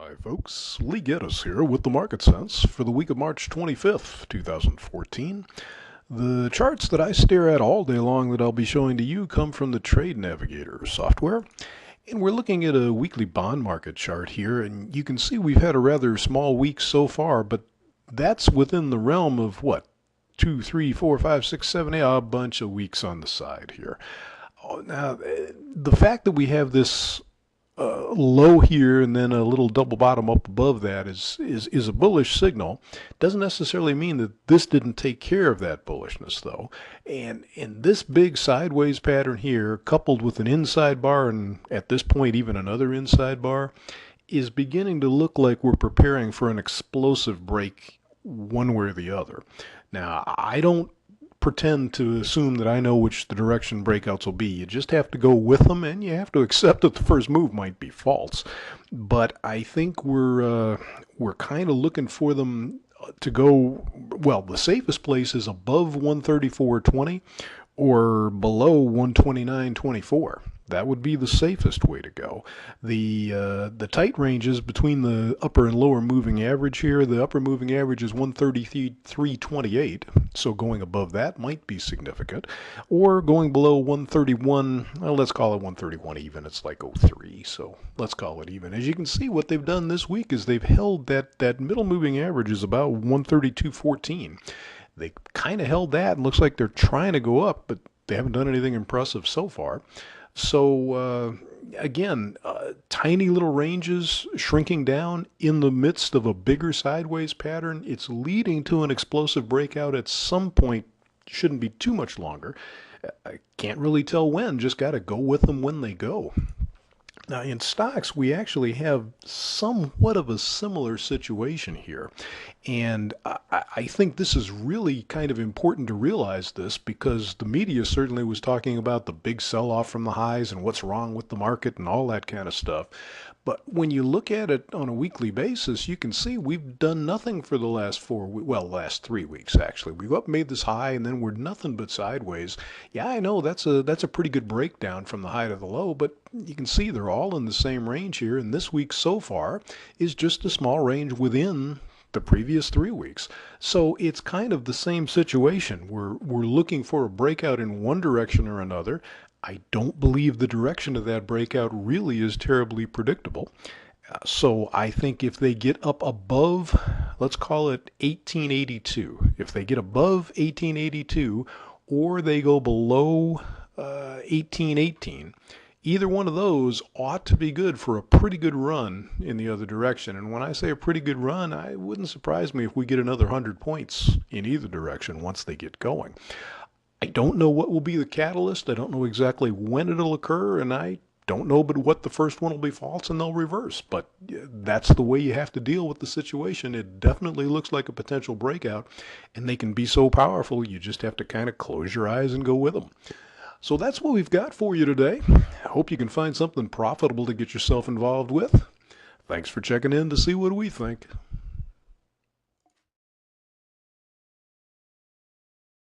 Hi folks, Lee Gettess here with the Market Sense for the week of March 25th, 2014. The charts that I stare at all day long that I'll be showing to you come from the Trade Navigator software. And we're looking at a weekly bond market chart here, and you can see we've had a rather small week so far, but that's within the realm of what? 2, 3, 4, 5, 6, 7, 8, a bunch of weeks on the side here. Now, the fact that we have this low here and then a little double bottom up above that is a bullish signal. Doesn't necessarily mean that this didn't take care of that bullishness though. And in this big sideways pattern here, coupled with an inside bar and at this point even another inside bar, is beginning to look like we're preparing for an explosive break one way or the other. Now, I don't pretend to assume that I know which the direction breakouts will be. You just have to go with them, and you have to accept that the first move might be false. But I think we're kind of looking for them to go. Well, the safest place is above 134.20 or below 129.24. That would be the safest way to go. The tight ranges between the upper and lower moving average here. The upper moving average is 133.28, so going above that might be significant. Or going below 131, well, let's call it 131 even. It's like 03, so let's call it even. As you can see, what they've done this week is they've held that middle moving average is about 132.14. They kind of held that and looks like they're trying to go up, but they haven't done anything impressive so far. So again, tiny little ranges shrinking down in the midst of a bigger sideways pattern. It's leading to an explosive breakout at some point. Shouldn't be too much longer. I can't really tell when. Just got to go with them when they go. Now, in stocks, we actually have somewhat of a similar situation here. And I think this is really kind of important to realize this because the media certainly was talking about the big sell-off from the highs and what's wrong with the market and all that kind of stuff. But when you look at it on a weekly basis, you can see we've done nothing for the last last 3 weeks actually. We've up made this high and then we're nothing but sideways. Yeah, I know that's a pretty good breakdown from the high to the low, but you can see they're all in the same range here, and this week so far is just a small range within the previous 3 weeks. So it's kind of the same situation. We're looking for a breakout in one direction or another. I don't believe the direction of that breakout really is terribly predictable. So I think if they get up above, let's call it 1882, if they get above 1882 or they go below 1818, either one of those ought to be good for a pretty good run in the other direction. And when I say a pretty good run, it wouldn't surprise me if we get another 100 points in either direction once they get going. I don't know what will be the catalyst. I don't know exactly when it'll occur, and I don't know but what the first one will be false and they'll reverse. But that's the way you have to deal with the situation. It definitely looks like a potential breakout, and they can be so powerful you just have to kind of close your eyes and go with them. So that's what we've got for you today. I hope you can find something profitable to get yourself involved with. Thanks for checking in to see what we think.